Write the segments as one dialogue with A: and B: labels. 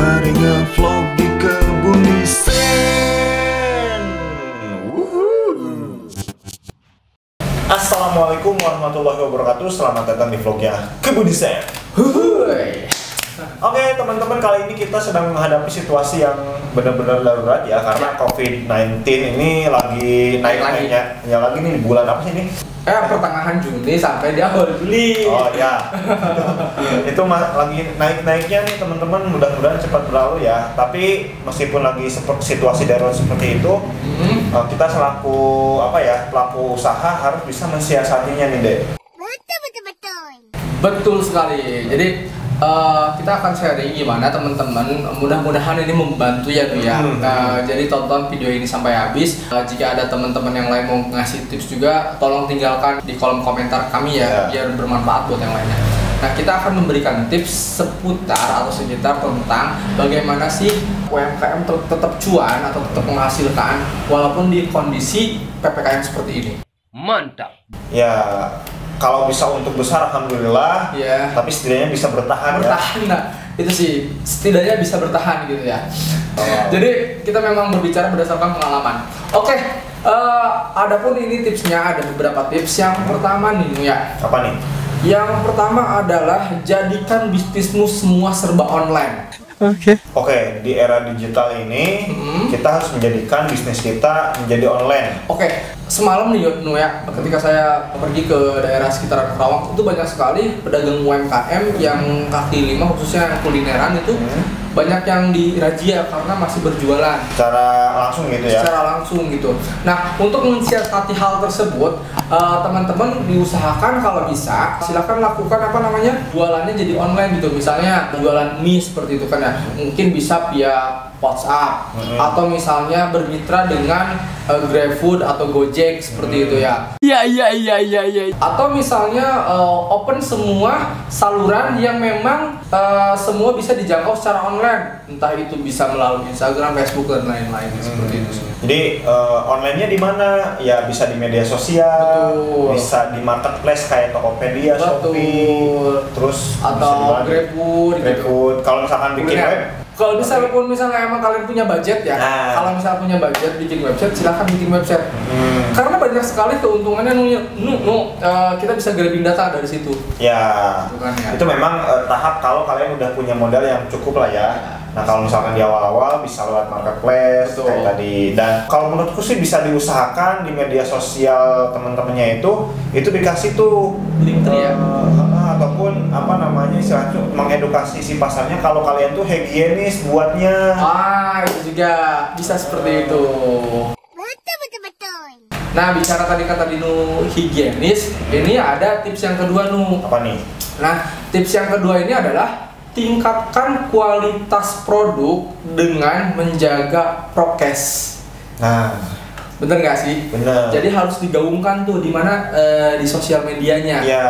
A: Mari ngevlog di Kebun Desain. Assalamualaikum warahmatullahi wabarakatuh. Selamat datang di vlognya Kebun Desain. Oke teman-teman, kali ini kita sedang menghadapi situasi yang benar-benar darurat ya, karena COVID-19 ini lagi naik-naiknya. Ya lagi nih, bulan apa sih ini?
B: Pertengahan Juni sampai di awal Juli.
A: Oh ya, itu lagi naik-naiknya nih teman-teman. Mudah-mudahan cepat berlalu ya. Tapi meskipun lagi situasi darurat seperti itu, kita selaku pelaku usaha harus bisa mensiasatinya nih, Dek.
B: Betul sekali. Jadi kita akan sharing gimana teman-teman. Mudah-mudahan ini membantu ya Bu ya. Jadi tonton video ini sampai habis. Jika ada teman-teman yang lain mau ngasih tips juga, tolong tinggalkan di kolom komentar kami ya, biar bermanfaat buat yang lainnya. Nah, kita akan memberikan tips seputar atau sekitar tentang bagaimana sih UMKM tetap cuan atau tetap menghasilkan walaupun di kondisi PPKM seperti ini. Mantap.
A: Ya, kalau bisa untuk besar alhamdulillah, tapi setidaknya bisa bertahan ya.
B: Nah, itu sih setidaknya bisa bertahan gitu ya. Jadi kita memang berbicara berdasarkan pengalaman. Oke, adapun ini tipsnya, ada beberapa tips. Yang pertama nih ya.
A: Apa nih?
B: Yang pertama adalah jadikan bisnismu semua serba online.
A: Oke, di era digital ini kita harus menjadikan bisnis kita menjadi online.
B: Semalam nih ya, ketika saya pergi ke daerah sekitaran Karawang, itu banyak sekali pedagang UMKM yang kaki lima, khususnya yang kulineran itu banyak yang dirazia karena masih berjualan
A: secara langsung gitu ya.
B: Secara langsung gitu. Nah, untuk mensiasati hal tersebut, teman-teman diusahakan kalau bisa silakan lakukan jualannya jadi online gitu. Misalnya jualan mie seperti itu kan ya. Mungkin bisa via WhatsApp atau misalnya bermitra dengan GrabFood atau Gojek seperti itu ya. Iya. Atau misalnya open semua saluran yang memang semua bisa dijangkau secara online. Entah itu bisa melalui Instagram, Facebook dan lain-lain seperti itu.
A: Jadi online-nya di mana? Ya bisa di media sosial, bisa di marketplace kayak Tokopedia, Shopee, terus
B: atau GrabFood.
A: Kalau misalkan bikin web,
B: kalau misalnya emang kalian punya budget ya, kalau misalnya punya budget bikin website, silahkan bikin website. Karena banyak sekali keuntungannya, kita bisa grabbing data dari situ. Ya.
A: Itu memang tahap kalau kalian udah punya modal yang cukup lah ya. Nah kalau misalkan di awal-awal bisa lewat marketplace kayak tadi. Dan kalau menurutku sih bisa diusahakan di media sosial teman-temannya itu dikasih tuh
B: link ya.
A: Ataupun istilahnya mengedukasi si pasarnya kalau kalian tuh higienis buatnya.
B: Itu juga bisa seperti itu. Nah, bicara tadi kata Dino higienis, ini ada tips yang kedua
A: Apa nih?
B: Nah, tips yang kedua ini adalah tingkatkan kualitas produk dengan menjaga prokes. Bener nggak sih?
A: Bener.
B: Jadi harus digaungkan tuh di mana di sosial medianya.
A: Ya,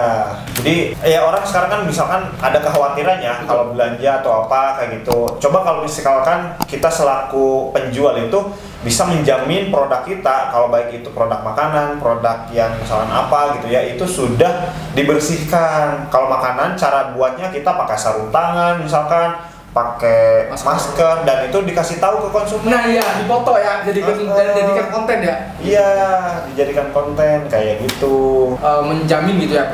A: jadi orang sekarang kan misalkan ada kekhawatiran ya kalau belanja atau apa kayak gitu. Coba kalau misalkan kita selaku penjual itu bisa menjamin produk kita, kalau baik itu produk makanan, produk yang misalkan apa gitu ya, itu sudah dibersihkan. Kalau makanan, cara buatnya kita pakai sarung tangan misalkan, pakai masker, dan itu dikasih tahu ke konsumen.
B: Nah iya, dipoto ya, jadikan konten ya.
A: Iya, dijadikan konten kayak gitu.
B: Menjamin gitu ya,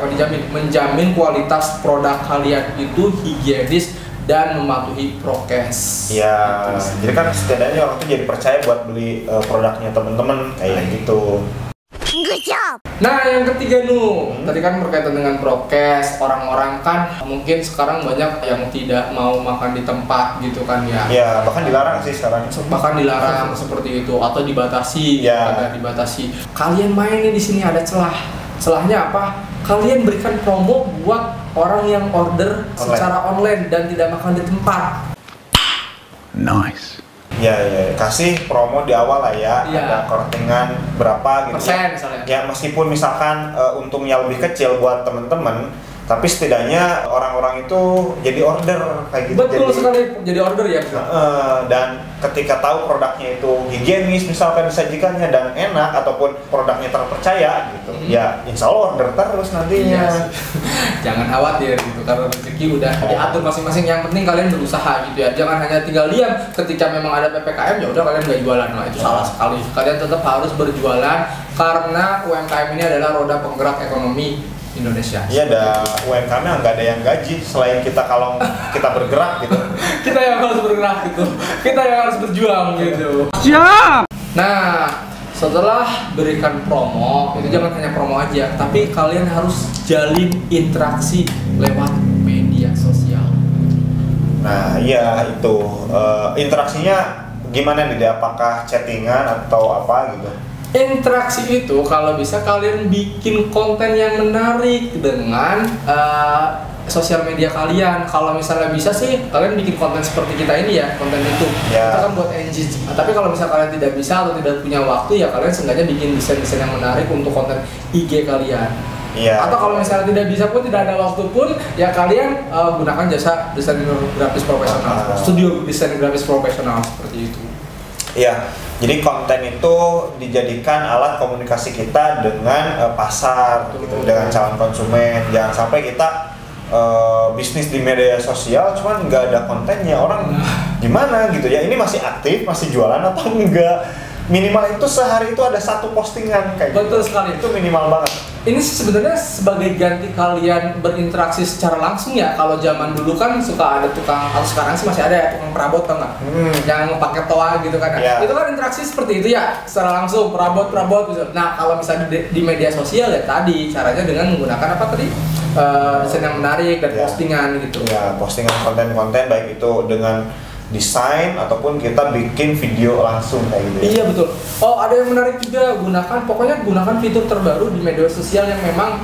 B: menjamin kualitas produk kalian itu higienis dan mematuhi prokes.
A: Iya, jadi kan setidaknya orang tuh jadi percaya buat beli produknya temen-temen kayak gitu.
B: Good job. Nah, yang ketiga tadi kan berkaitan dengan prokes. Orang-orang kan mungkin sekarang banyak yang tidak mau makan di tempat gitu kan ya.
A: Iya, bahkan dilarang sih sekarang.
B: Bahkan dilarang seperti itu atau dibatasi. Ada dibatasi. Kalian main di sini ada celah. Celahnya apa? Kalian berikan promo buat orang yang order secara online dan tidak makan di tempat.
A: Nice. Ya, kasih promo di awal lah ya. Ada kortingan berapa gitu.
B: Persen misalnya.
A: Ya meskipun misalkan untungnya lebih kecil buat temen-temen, tapi setidaknya orang-orang itu jadi order kayak gitu.
B: Betul sekali, jadi order ya.
A: Dan ketika tahu produknya itu higienis misalkan disajikannya dan enak ataupun produknya terpercaya gitu, ya insya Allah order terus nantinya.
B: Iya. Jangan khawatir gitu, karena rezeki udah diatur masing-masing. Yang penting kalian berusaha gitu ya. Jangan hanya tinggal diam ketika memang ada PPKM ya udah kalian nggak jualan. Nah itu salah sekali. Kalian tetap harus berjualan karena UMKM ini adalah roda penggerak ekonomi Indonesia.
A: Iya, ada UMKM nggak ada yang gaji selain kita kalau kita bergerak gitu.
B: Kita yang harus bergerak gitu. Kita yang harus berjuang gitu. Siap. Nah, setelah berikan promo, itu jangan hanya promo aja, tapi kalian harus jalin interaksi lewat media sosial.
A: Nah, iya itu interaksinya gimana nih? Apakah chattingan atau apa gitu?
B: Interaksi itu kalau bisa kalian bikin konten yang menarik dengan sosial media kalian. Kalau misalnya bisa sih kalian bikin konten seperti kita ini ya, konten YouTube.
A: Ya.
B: Itu kan buat engage. Tapi kalau misalnya kalian tidak bisa atau tidak punya waktu ya kalian seenggaknya bikin desain-desain yang menarik untuk konten IG kalian.
A: Iya.
B: Atau kalau misalnya tidak bisa pun, tidak ada waktu pun, ya kalian gunakan jasa desainer grafis profesional, studio desain grafis profesional seperti itu.
A: Iya. Jadi konten itu dijadikan alat komunikasi kita dengan pasar, gitu, dengan calon konsumen. Jangan sampai kita bisnis di media sosial cuman nggak ada kontennya, orang gimana gitu ya, ini masih aktif, masih jualan atau enggak. Minimal itu sehari itu ada satu postingan kayak
B: betul
A: gitu.
B: sekali,
A: itu minimal banget.
B: Ini sebenarnya sebagai ganti kalian berinteraksi secara langsung ya. Kalau zaman dulu kan suka ada tukang, kalau sekarang sih masih ada ya tukang perabot, tau nggak? Yang pakai toa gitu kan.
A: Yeah.
B: Itu kan interaksi seperti itu ya, secara langsung perabot gitu. Nah kalau misalnya di media sosial ya tadi caranya dengan menggunakan apa tadi? Desain yang menarik dan postingan gitu.
A: Ya, postingan konten-konten baik itu dengan desain ataupun kita bikin video langsung kayak gitu.
B: Iya betul. Oh ada yang menarik juga, pokoknya gunakan fitur terbaru di media sosial yang memang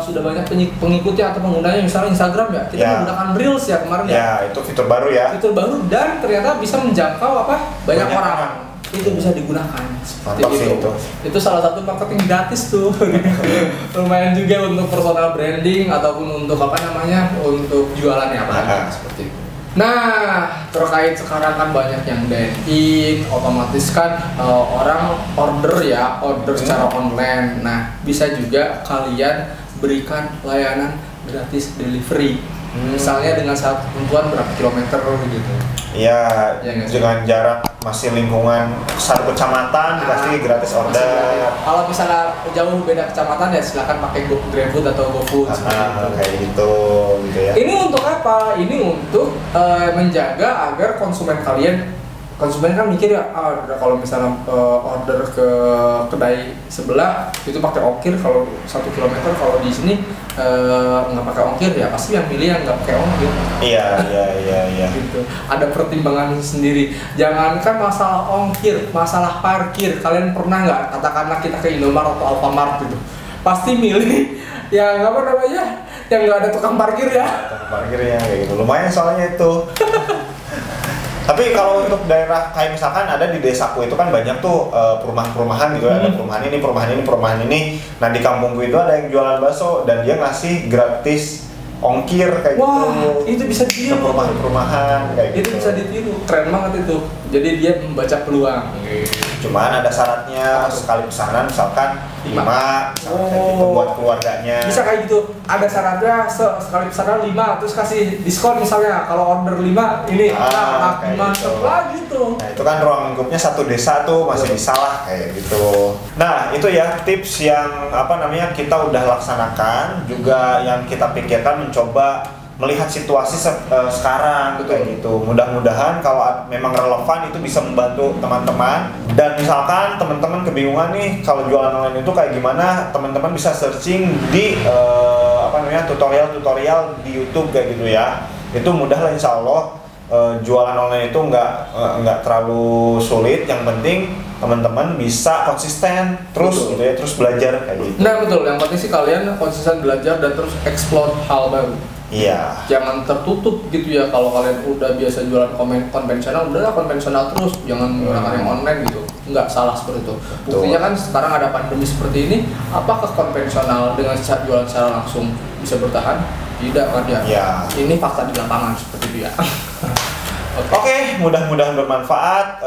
B: sudah banyak pengikutnya atau penggunanya, misalnya Instagram ya. Kita menggunakan Reels ya kemarin ya.
A: Ya itu fitur baru ya.
B: Fitur baru dan ternyata bisa menjangkau banyak orang. Itu bisa digunakan seperti itu salah satu marketing gratis tuh. Lumayan juga untuk personal branding ataupun untuk untuk jualannya seperti itu. Nah, terkait sekarang kan banyak yang dine-in, otomatis kan orang order secara online. Nah, bisa juga kalian berikan layanan gratis delivery. Misalnya dengan satu ketentuan berapa kilometer gitu.
A: Iya, dengan jarak masih lingkungan satu kecamatan dikasih gratis order.
B: Kalau misalnya jauh beda kecamatan ya silakan pakai GrabFood atau GoFood.
A: Kayak gitu ya.
B: Ini untuk apa? Ini untuk menjaga agar konsumen kan mikir ya, kalau misalnya order ke kedai sebelah itu pakai ongkir, kalau 1 kilometer, kalau di sini nggak pakai ongkir ya pasti yang milih yang nggak pakai ongkir.
A: Iya.
B: Gitu. Ada pertimbangan sendiri. Jangankan masalah ongkir, masalah parkir. Kalian pernah nggak, katakanlah kita ke Indomaret atau Alfamart gitu, pasti milih yang yang nggak ada tukang parkir ya.
A: Tukang parkir ya kayak gitu. Lumayan soalnya itu. Tapi kalau untuk daerah kayak misalkan ada di desaku itu kan banyak tuh perumahan-perumahan gitu, ada perumahan ini. Nah di kampungku itu ada yang jualan bakso dan dia ngasih gratis ongkir kayak gitu.
B: Wah, itu bisa ditiru.
A: Perumahan kayak gitu.
B: Itu bisa ditiru, keren banget itu. Jadi dia membaca peluang.
A: Cuman ada syaratnya, sekali pesanan misalkan 5 gitu buat keluarganya.
B: Bisa kayak gitu. Ada syaratnya sekali pesanan 5 terus kasih diskon misalnya kalau order 5 ini mantep lah gitu.
A: Nah, itu kan ruang lingkupnya satu desa tuh masih bisa lah kayak gitu. Nah, itu ya tips yang kita udah laksanakan, juga yang kita pikirkan mencoba melihat situasi sekarang kayak gitu. Mudah-mudahan kalau memang relevan itu bisa membantu teman-teman. Dan misalkan teman-teman kebingungan nih kalau jualan online itu kayak gimana, teman-teman bisa searching di tutorial-tutorial di YouTube kayak gitu ya. Itu mudah lah insya Allah. Jualan online itu nggak terlalu sulit. Yang penting teman-teman bisa konsisten terus gitu ya, terus belajar kayak gitu.
B: Nah betul, yang penting sih kalian konsisten belajar dan terus explore hal baru.
A: Iya.
B: Jangan tertutup gitu ya, kalau kalian udah biasa jualan konvensional, udahlah konvensional terus, jangan menggunakan yang online gitu. Nggak salah seperti itu. Buktinya kan sekarang ada pandemi seperti ini, apakah konvensional dengan jualan secara langsung bisa bertahan? Tidak kan ya?
A: Ya.
B: Ini fakta di lapangan seperti itu ya.
A: Oke, mudah-mudahan bermanfaat.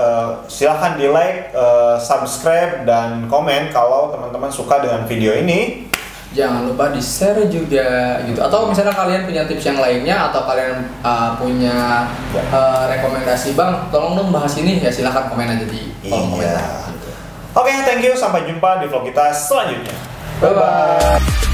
A: Silahkan di like, subscribe, dan komen kalau teman-teman suka dengan video ini.
B: Jangan lupa di share juga gitu. Atau misalnya kalian punya tips yang lainnya atau kalian punya rekomendasi, Bang, tolong dong bahas ini, ya silahkan komen aja di kolom komentar.
A: Oke, thank you. Sampai jumpa di vlog kita selanjutnya.
B: Bye bye.